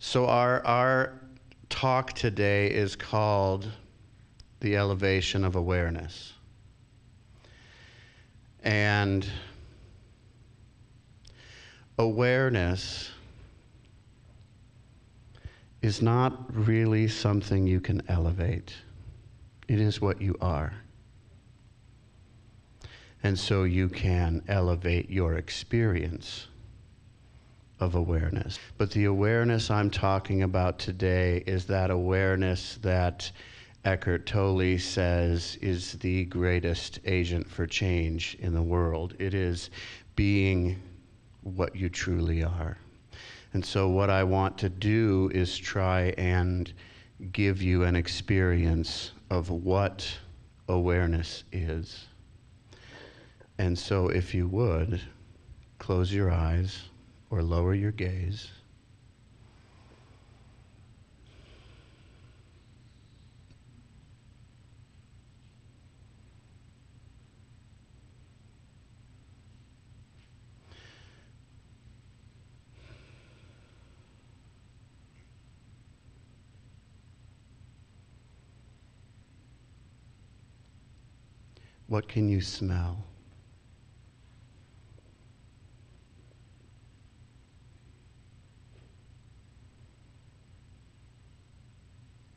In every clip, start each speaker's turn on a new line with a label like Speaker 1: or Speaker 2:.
Speaker 1: So our talk today is called The Elevation of Awareness. And awareness is not really something you can elevate. It is what you are. And so you can elevate your experience of awareness. But the awareness I'm talking about today is that awareness that Eckhart Tolle says is the greatest agent for change in the world. It is being what you truly are. And so what I want to do is try and give you an experience of what awareness is. And so if you would, close your eyes or lower your gaze. What can you smell?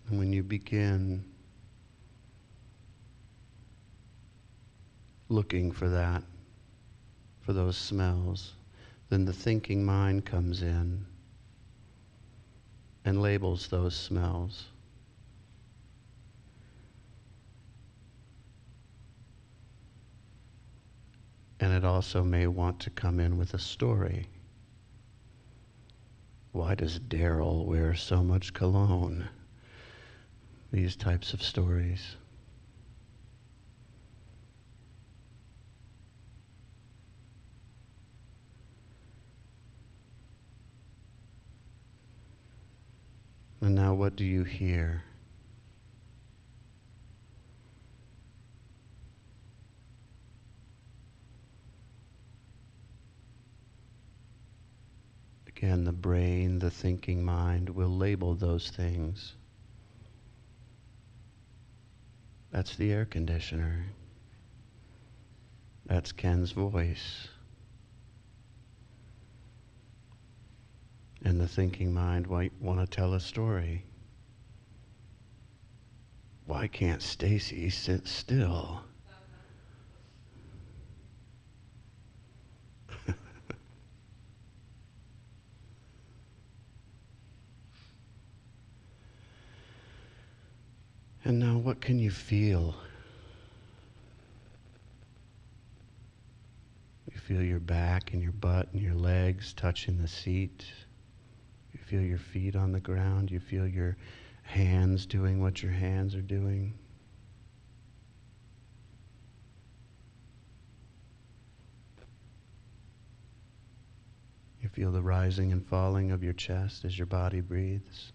Speaker 1: And when you begin looking for that, for those smells, then the thinking mind comes in and labels those smells. And it also may want to come in with a story. Why does Daryl wear so much cologne? These types of stories. And now what do you hear? Again, the brain, the thinking mind will label those things. That's the air conditioner. That's Ken's voice. And the thinking mind might want to tell a story. Why can't Stacy sit still? And now what can you feel? You feel your back and your butt and your legs touching the seat. You feel your feet on the ground. You feel your hands doing what your hands are doing. You feel the rising and falling of your chest as your body breathes.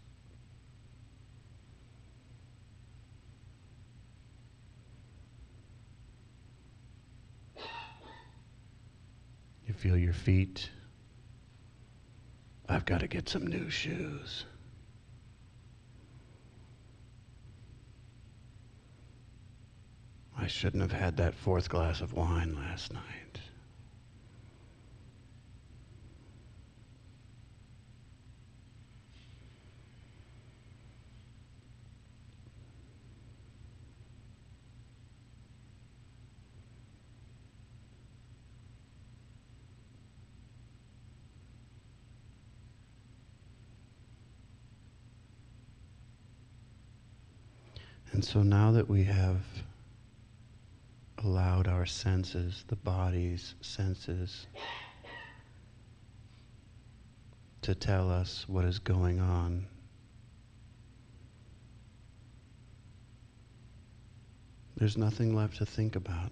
Speaker 1: You feel your feet. I've got to get some new shoes. I shouldn't have had that fourth glass of wine last night. And so now that we have allowed our senses, the body's senses, to tell us what is going on, there's nothing left to think about.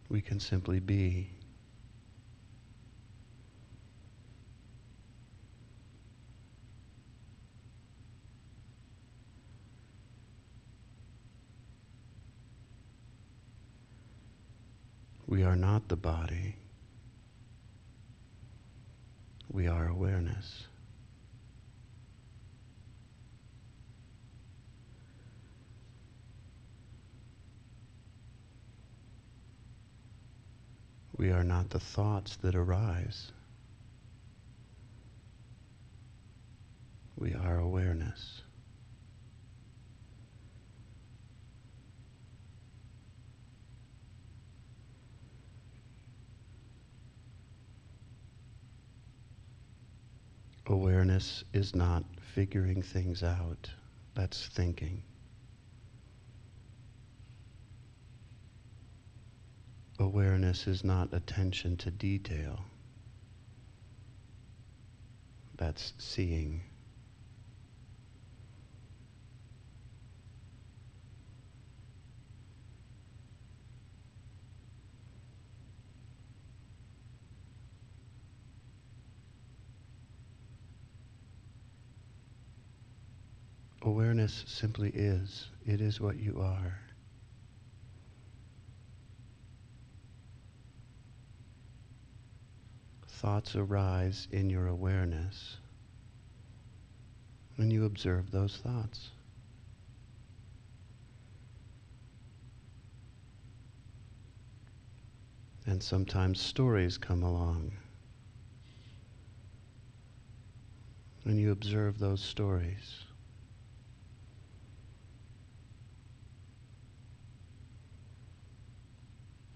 Speaker 1: We can simply be. We are not the body. We are awareness. We are not the thoughts that arise. We are awareness. Awareness is not figuring things out. That's thinking. Awareness is not attention to detail. That's seeing. Awareness simply is. It is what you are. Thoughts arise in your awareness, and you observe those thoughts. And sometimes stories come along, and you observe those stories.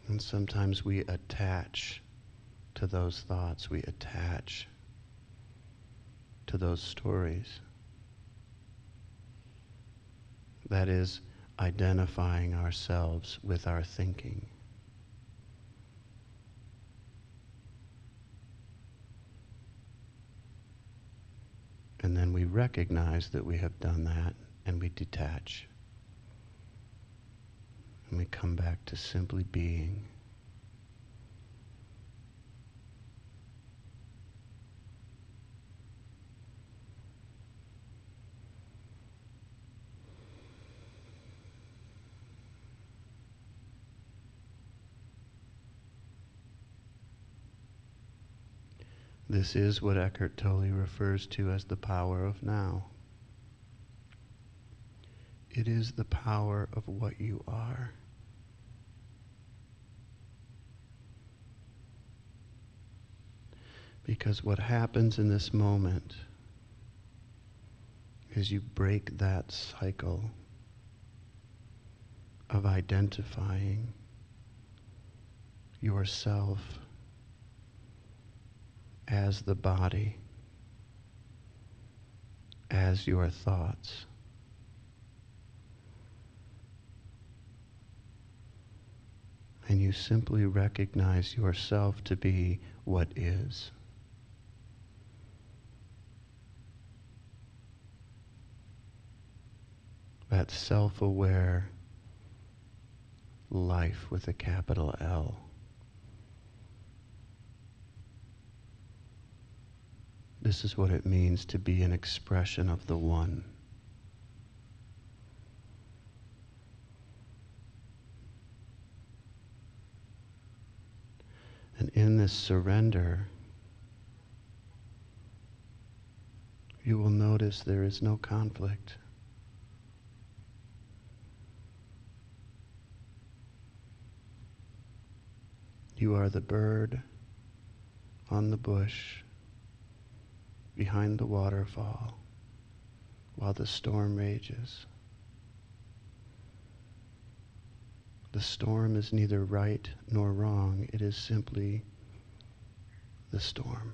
Speaker 1: And sometimes we attach to those thoughts, we attach to those stories. That is identifying ourselves with our thinking. And then we recognize that we have done that, and we detach. And we come back to simply being. This is what Eckhart Tolle refers to as the power of now. It is the power of what you are. Because what happens in this moment is you break that cycle of identifying yourself as the body, as your thoughts. And you simply recognize yourself to be what is. That self-aware life with a capital L. This is what it means to be an expression of the One. And in this surrender, you will notice there is no conflict. You are the bird on the bush behind the waterfall while the storm rages. The storm is neither right nor wrong. It is simply the storm.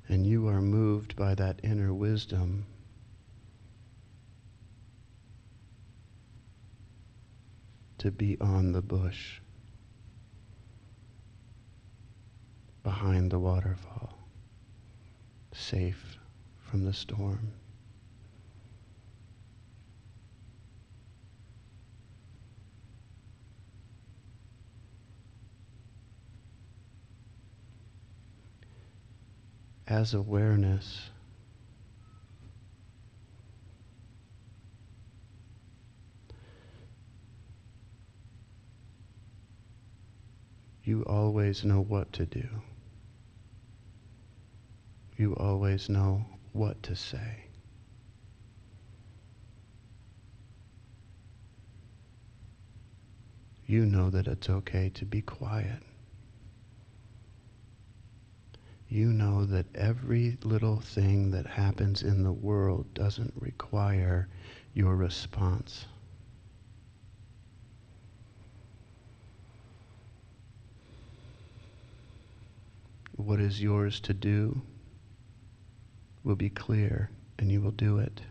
Speaker 1: And you are moved by that inner wisdom to be on the bush behind the waterfall, safe from the storm. As awareness, You always know what to do. You always know what to say. You know that it's okay to be quiet. You know that every little thing that happens in the world doesn't require your response. What is yours to do will be clear, and you will do it.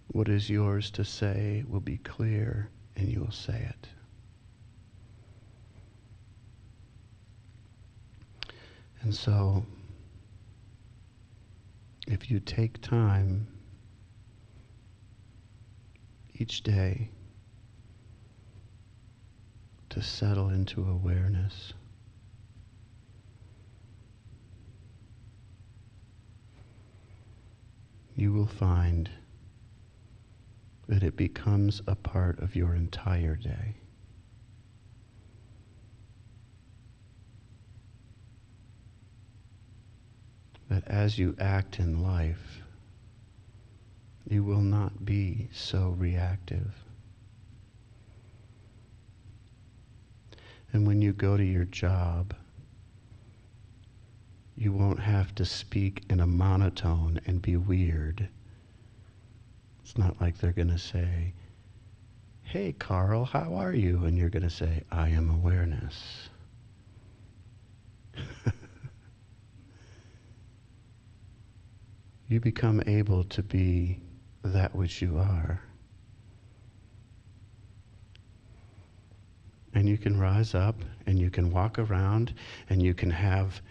Speaker 1: What is yours to say will be clear, and you will say it. And so, if you take time each day to settle into awareness, you will find that it becomes a part of your entire day. That as you act in life, you will not be so reactive. And when you go to your job, you won't have to speak in a monotone and be weird. It's not like they're going to say, "Hey, Carl, how are you?" And you're going to say, "I am awareness." You become able to be that which you are. And you can rise up and you can walk around and you can have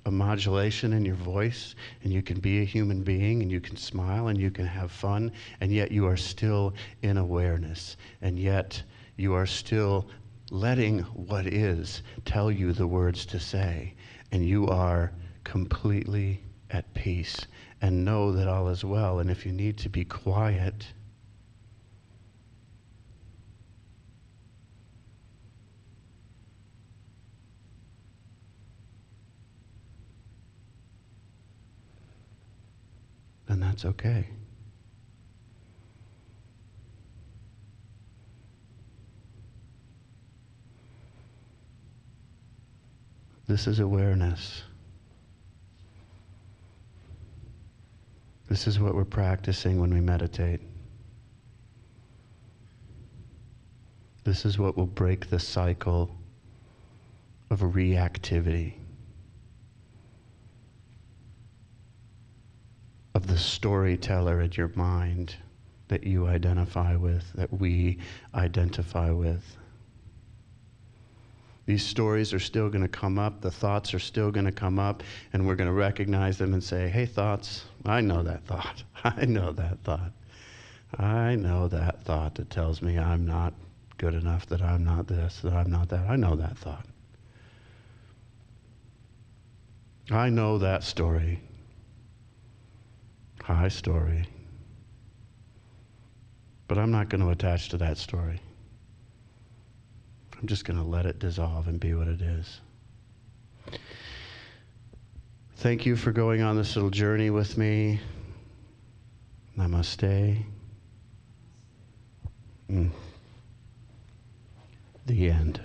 Speaker 1: a modulation in your voice and you can be a human being and you can smile and you can have fun, and yet you are still in awareness, and yet you are still letting what is tell you the words to say, and you are completely at peace and know that all is well. And if you need to be quiet, then that's okay. This is awareness. This is what we're practicing when we meditate. This is what will break the cycle of reactivity, of the storyteller in your mind that you identify with, that we identify with. These stories are still going to come up, the thoughts are still going to come up, and we're going to recognize them and say, "Hey, thoughts, I know that thought. I know that thought. I know that thought that tells me I'm not good enough, that I'm not this, that I'm not that. I know that thought. I know that story. High story. But I'm not going to attach to that story. I'm just going to let it dissolve and be what it is." Thank you for going on this little journey with me. Namaste. The end.